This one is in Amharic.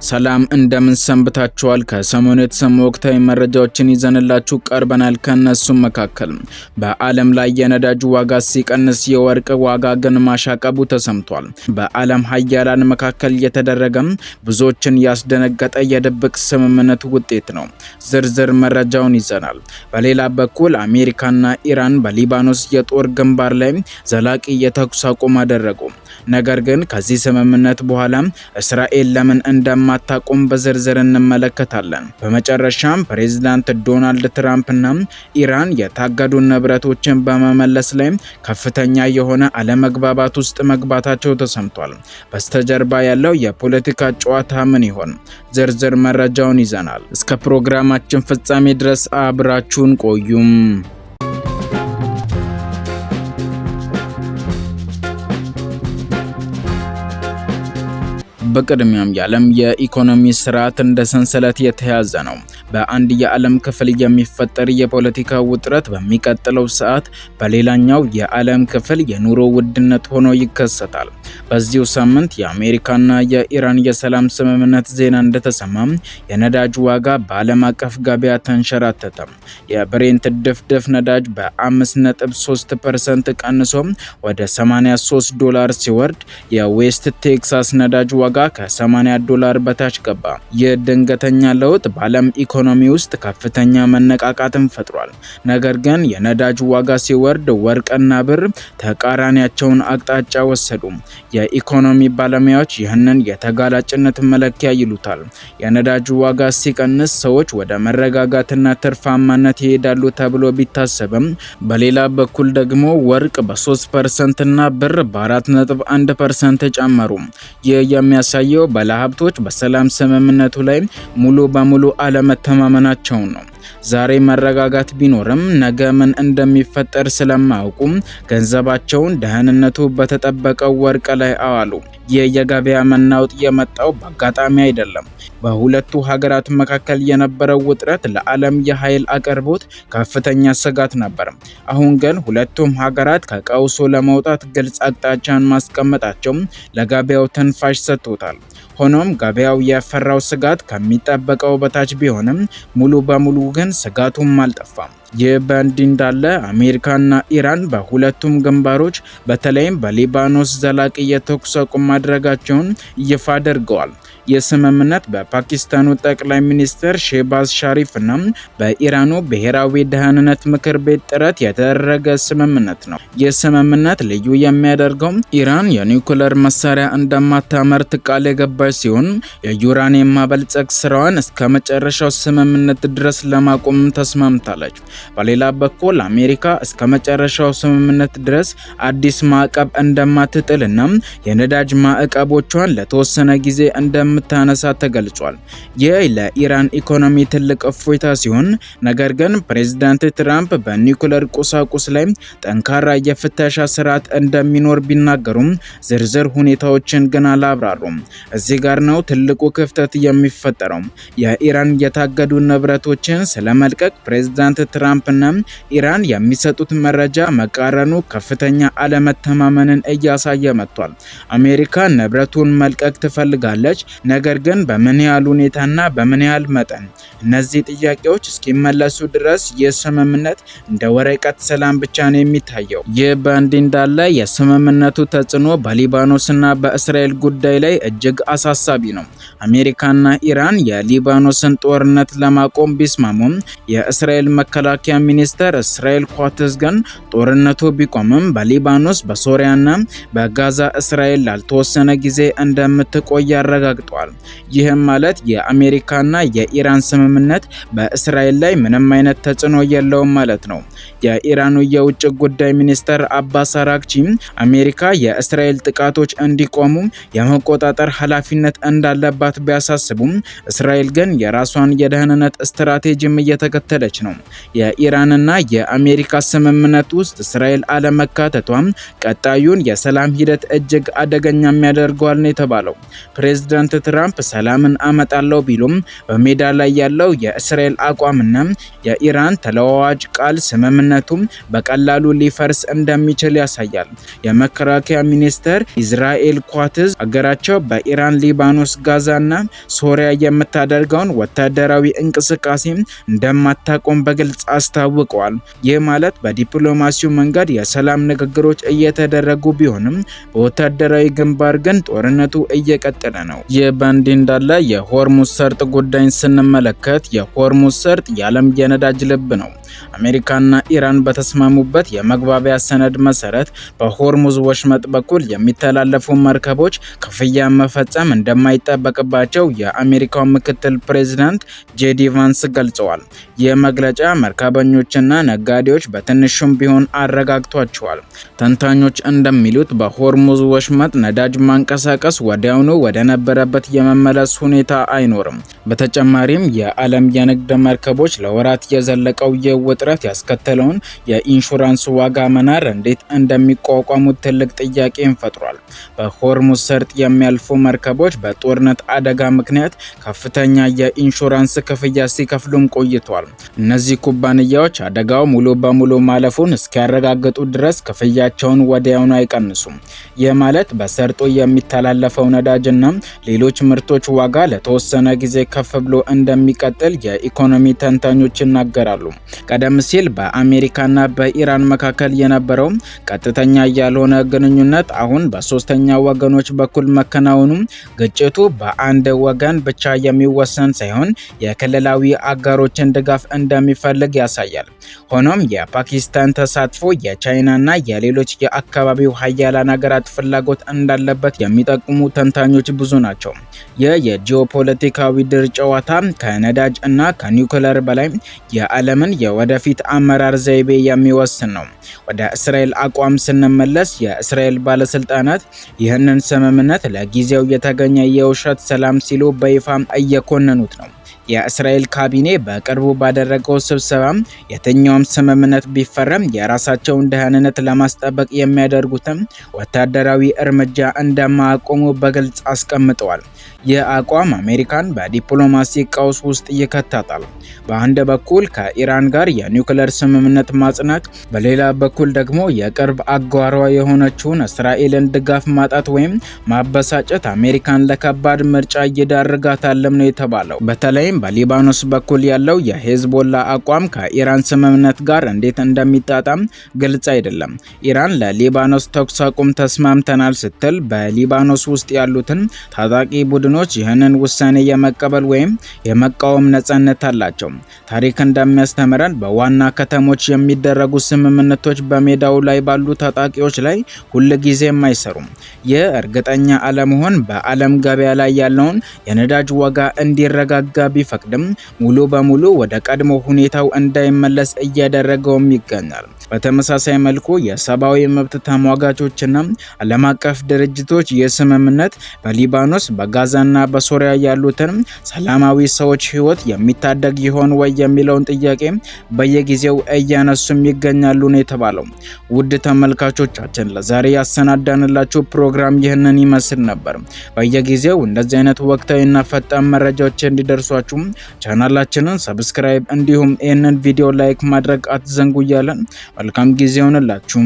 ሰላም እንደምን ሰንብታችኋል? ከሰሞኑ የተሰሙ ወቅታዊ መረጃዎችን ይዘንላችሁ ቀርበናል። ከነሱም መካከል በዓለም ላይ የነዳጅ ዋጋ ሲቀንስ የወርቅ ዋጋ ግን ማሻቀቡ ተሰምቷል። በዓለም ሀያላን መካከል የተደረገ ብዙዎችን ያስደነገጠ የድብቅ ስምምነት ውጤት ነው። ዝርዝር መረጃውን ይዘናል። በሌላ በኩል አሜሪካና ኢራን በሊባኖስ የጦር ግንባር ላይ ዘላቂ የተኩስ አቁም አደረጉ። ነገር ግን ከዚህ ስምምነት በኋላ እስራኤል ለምን እንደማታቆም በዝርዝር እንመለከታለን። በመጨረሻም ፕሬዝዳንት ዶናልድ ትራምፕና ኢራን የታገዱ ንብረቶችን በመመለስ ላይ ከፍተኛ የሆነ አለመግባባት ውስጥ መግባታቸው ተሰምቷል። በስተጀርባ ያለው የፖለቲካ ጨዋታ ምን ይሆን? ዝርዝር መረጃውን ይዘናል። እስከ ፕሮግራማችን ፍጻሜ ድረስ አብራችሁን ቆዩም። በቅድሚያም የዓለም የኢኮኖሚ ስርዓት እንደ ሰንሰለት የተያዘ ነው። በአንድ የዓለም ክፍል የሚፈጠር የፖለቲካ ውጥረት በሚቀጥለው ሰዓት በሌላኛው የዓለም ክፍል የኑሮ ውድነት ሆኖ ይከሰታል። በዚሁ ሳምንት የአሜሪካና የኢራን የሰላም ስምምነት ዜና እንደተሰማም የነዳጅ ዋጋ በዓለም አቀፍ ገበያ ተንሸራተተ። የብሬንት ድፍድፍ ነዳጅ በ5.3% ቀንሶ ወደ $83 ሲወርድ የዌስት ቴክሳስ ነዳጅ ዋጋ ከ$80 በታች ገባ። ይህ ድንገተኛ ለውጥ በዓለም ኢኮኖሚ ውስጥ ከፍተኛ መነቃቃትን ፈጥሯል። ነገር ግን የነዳጅ ዋጋ ሲወርድ ወርቅና ብር ተቃራኒያቸውን አቅጣጫ ወሰዱ። የኢኮኖሚ ባለሙያዎች ይህንን የተጋላጭነት መለኪያ ይሉታል። የነዳጅ ዋጋ ሲቀንስ ሰዎች ወደ መረጋጋትና ትርፋማነት ይሄዳሉ ተብሎ ቢታሰብም፣ በሌላ በኩል ደግሞ ወርቅ በ3% እና ብር በ4.1% ጨመሩ። ይህ የሚያሳየው ባለሀብቶች በሰላም ስምምነቱ ላይ ሙሉ በሙሉ አለመተማመናቸውን ነው። ዛሬ መረጋጋት ቢኖርም ነገ ምን እንደሚፈጠር ስለማያውቁ ገንዘባቸውን ደህንነቱ በተጠበቀው ወርቅ ላይ አዋሉ። ይህ የገበያ መናወጥ የመጣው በአጋጣሚ አይደለም። በሁለቱ ሀገራት መካከል የነበረው ውጥረት ለዓለም የኃይል አቅርቦት ከፍተኛ ስጋት ነበር። አሁን ግን ሁለቱም ሀገራት ከቀውሱ ለመውጣት ግልጽ አቅጣጫን ማስቀመጣቸው ለገበያው ትንፋሽ ሰጥቶታል። ሆኖም ገበያው የፈራው ስጋት ከሚጠበቀው በታች ቢሆንም ሙሉ በሙሉ ግን ስጋቱም አልጠፋም። ይህ በእንዲህ እንዳለ አሜሪካና ኢራን በሁለቱም ግንባሮች በተለይም በሊባኖስ ዘላቂ የተኩስ አቁም ማድረጋቸውን ይፋ አድርገዋል። የስምምነት በፓኪስታኑ ጠቅላይ ሚኒስትር ሼህባዝ ሻሪፍ እና በኢራኑ ብሔራዊ ደህንነት ምክር ቤት ጥረት የተደረገ ስምምነት ነው። ይህ ስምምነት ልዩ የሚያደርገው ኢራን የኒውክሌር መሳሪያ እንደማታመርት ቃል የገባች ሲሆን የዩራኒየም ማበልጸግ ስራዋን እስከ መጨረሻው ስምምነት ድረስ ለማቆም ተስማምታለች። በሌላ በኩል አሜሪካ እስከ መጨረሻው ስምምነት ድረስ አዲስ ማዕቀብ እንደማትጥልና የነዳጅ ማዕቀቦቿን ለተወሰነ ጊዜ እንደምታነሳ ተገልጿል። ይህ ለኢራን ኢኮኖሚ ትልቅ እፎይታ ሲሆን፣ ነገር ግን ፕሬዝዳንት ትራምፕ በኒውክሌር ቁሳቁስ ላይ ጠንካራ የፍተሻ ስርዓት እንደሚኖር ቢናገሩም ዝርዝር ሁኔታዎችን ግን አላብራሩም። እዚህ ጋር ነው ትልቁ ክፍተት የሚፈጠረው። የኢራን የታገዱ ንብረቶችን ስለመልቀቅ ፕሬዝዳንት ትራምፕና ኢራን የሚሰጡት መረጃ መቃረኑ ከፍተኛ አለመተማመንን እያሳየ መጥቷል። አሜሪካ ንብረቱን መልቀቅ ትፈልጋለች፣ ነገር ግን በምን ያህል ሁኔታና በምን ያህል መጠን? እነዚህ ጥያቄዎች እስኪመለሱ ድረስ የስምምነት እንደ ወረቀት ሰላም ብቻ ነው የሚታየው። ይህ በእንዲህ እንዳለ የስምምነቱ ተጽዕኖ በሊባኖስና በእስራኤል ጉዳይ ላይ እጅግ አሳሳቢ ነው። አሜሪካና ኢራን የሊባኖስን ጦርነት ለማቆም ቢስማሙም የእስራኤል መከላከያ ሚኒስተር እስራኤል ኳትዝ ግን ጦርነቱ ቢቆምም በሊባኖስ በሶሪያና በጋዛ እስራኤል ላልተወሰነ ጊዜ እንደምትቆይ ያረጋግጧል። ይህም ማለት የአሜሪካና የኢራን ስምምነት በእስራኤል ላይ ምንም አይነት ተጽዕኖ የለውም ማለት ነው። የኢራኑ የውጭ ጉዳይ ሚኒስተር አባስ አራግቺ አሜሪካ የእስራኤል ጥቃቶች እንዲቆሙ የመቆጣጠር ኃላፊነት እንዳለባት ቢያሳስቡም እስራኤል ግን የራሷን የደህንነት ስትራቴጂም እየተከተለች ነው። የኢራንና የአሜሪካ ስምምነት ውስጥ እስራኤል አለመካተቷም ቀጣዩን የሰላም ሂደት እጅግ አደገኛ የሚያደርገዋል ነው የተባለው። ፕሬዝዳንት ትራምፕ ሰላምን አመጣለሁ ቢሉም በሜዳ ላይ ያለው የእስራኤል አቋምና የኢራን ተለዋዋጭ ቃል ስምምነቱ በቀላሉ ሊፈርስ እንደሚችል ያሳያል። የመከላከያ ሚኒስትር ኢዝራኤል ኳትዝ አገራቸው በኢራን፣ ሊባኖስ፣ ጋዛና ሶሪያ የምታደርገውን ወታደራዊ እንቅስቃሴ እንደማታቆም በግልጽ አስታውቀዋል። ይህ ማለት በዲፕሎማሲው መንገድ የሰላም ንግግሮች እየተደረጉ ቢሆንም በወታደራዊ ግንባር ግን ጦርነቱ እየቀጠለ ነው። ይህ በእንዲህ እንዳለ የሆርሙዝ ሰርጥ ጉዳይን ስንመለከት የሆርሙዝ ሰርጥ የዓለም የነዳጅ ልብ ነው። አሜሪካና ኢራን በተስማሙበት የመግባቢያ ሰነድ መሰረት በሆርሙዝ ወሽመጥ በኩል የሚተላለፉ መርከቦች ክፍያ መፈጸም እንደማይጠበቅባቸው የአሜሪካው ምክትል ፕሬዝዳንት ጄዲ ቫንስ ገልጸዋል። ይህ መግለጫ መርከበኞችና ነጋዴዎች በትንሹም ቢሆን አረጋግቷቸዋል። ተንታኞች እንደሚሉት በሆርሙዝ ወሽመጥ ነዳጅ ማንቀሳቀስ ወዲያውኑ ወደ ነበረበት የመመለስ ሁኔታ አይኖርም። በተጨማሪም የዓለም የንግድ መርከቦች ለወራት የዘለቀው ውጥረት ያስከተለውን የኢንሹራንስ ዋጋ መናር እንዴት እንደሚቋቋሙት ትልቅ ጥያቄን ፈጥሯል። በሆርሙዝ ሰርጥ የሚያልፉ መርከቦች በጦርነት አደጋ ምክንያት ከፍተኛ የኢንሹራንስ ክፍያ ሲከፍሉም ቆይተዋል። እነዚህ ኩባንያዎች አደጋው ሙሉ በሙሉ ማለፉን እስኪያረጋግጡ ድረስ ክፍያቸውን ወዲያውኑ አይቀንሱም። ይህ ማለት በሰርጡ የሚተላለፈው ነዳጅና ሌሎች ምርቶች ዋጋ ለተወሰነ ጊዜ ከፍ ብሎ እንደሚቀጥል የኢኮኖሚ ተንታኞች ይናገራሉ። ቀደም ሲል በአሜሪካና በኢራን መካከል የነበረው ቀጥተኛ ያልሆነ ግንኙነት አሁን በሶስተኛ ወገኖች በኩል መከናወኑ ግጭቱ በአንድ ወገን ብቻ የሚወሰን ሳይሆን የክልላዊ አጋሮችን ድጋፍ እንደሚፈልግ ያሳያል። ሆኖም የፓኪስታን ተሳትፎ የቻይናና የሌሎች የአካባቢው ሀያላን ሀገራት ፍላጎት እንዳለበት የሚጠቁሙ ተንታኞች ብዙ ናቸው። ይህ የጂኦፖለቲካዊ ድር ጨዋታ ከነዳጅ እና ከኒውክለር በላይ የዓለምን ወደፊት አመራር ዘይቤ የሚወስን ነው። ወደ እስራኤል አቋም ስንመለስ የእስራኤል ባለስልጣናት ይህንን ስምምነት ለጊዜው የተገኘ የውሸት ሰላም ሲሉ በይፋ እየኮነኑት ነው። የእስራኤል ካቢኔ በቅርቡ ባደረገው ስብሰባ የትኛውም ስምምነት ቢፈረም የራሳቸውን ደህንነት ለማስጠበቅ የሚያደርጉትን ወታደራዊ እርምጃ እንደማያቆሙ በግልጽ አስቀምጠዋል። ይህ አቋም አሜሪካን በዲፕሎማሲ ቀውስ ውስጥ ይከታታል። በአንድ በኩል ከኢራን ጋር የኒውክሌር ስምምነት ማጽናት፣ በሌላ በኩል ደግሞ የቅርብ አጋሯ የሆነችውን እስራኤልን ድጋፍ ማጣት ወይም ማበሳጨት አሜሪካን ለከባድ ምርጫ ይዳርጋታልም ነው የተባለው። በተለይም በሊባኖስ በኩል ያለው የሄዝቦላ አቋም ከኢራን ስምምነት ጋር እንዴት እንደሚጣጣም ግልጽ አይደለም። ኢራን ለሊባኖስ ተኩስ አቁም ተስማምተናል ስትል በሊባኖስ ውስጥ ያሉትን ታጣቂ ቡድኖች ይህንን ውሳኔ የመቀበል ወይም የመቃወም ነጻነት አላቸው። ታሪክ እንደሚያስተምረን በዋና ከተሞች የሚደረጉ ስምምነቶች በሜዳው ላይ ባሉ ታጣቂዎች ላይ ሁልጊዜም አይሰሩም። ይህ እርግጠኛ አለመሆን በዓለም ገበያ ላይ ያለውን የነዳጅ ዋጋ እንዲረጋጋ ቢፈቅድም ሙሉ በሙሉ ወደ ቀድሞ ሁኔታው እንዳይመለስ እያደረገውም ይገኛል። በተመሳሳይ መልኩ የሰብአዊ መብት ተሟጋቾችና ዓለም አቀፍ ድርጅቶች የስምምነት በሊባኖስ በጋዛና በሶሪያ ያሉትን ሰላማዊ ሰዎች ሕይወት የሚታደግ ይሆን ወይ የሚለውን ጥያቄ በየጊዜው እያነሱም ይገኛሉ ነው የተባለው። ውድ ተመልካቾቻችን ለዛሬ ያሰናዳንላችሁ ፕሮግራም ይህንን ይመስል ነበር። በየጊዜው እንደዚህ አይነት ወቅታዊና ፈጣን መረጃዎች እንዲደርሷችሁ ቻናላችንን ሰብስክራይብ እንዲሁም ይህንን ቪዲዮ ላይክ ማድረግ አትዘንጉ እያለን መልካም ጊዜ ይሁንላችሁ።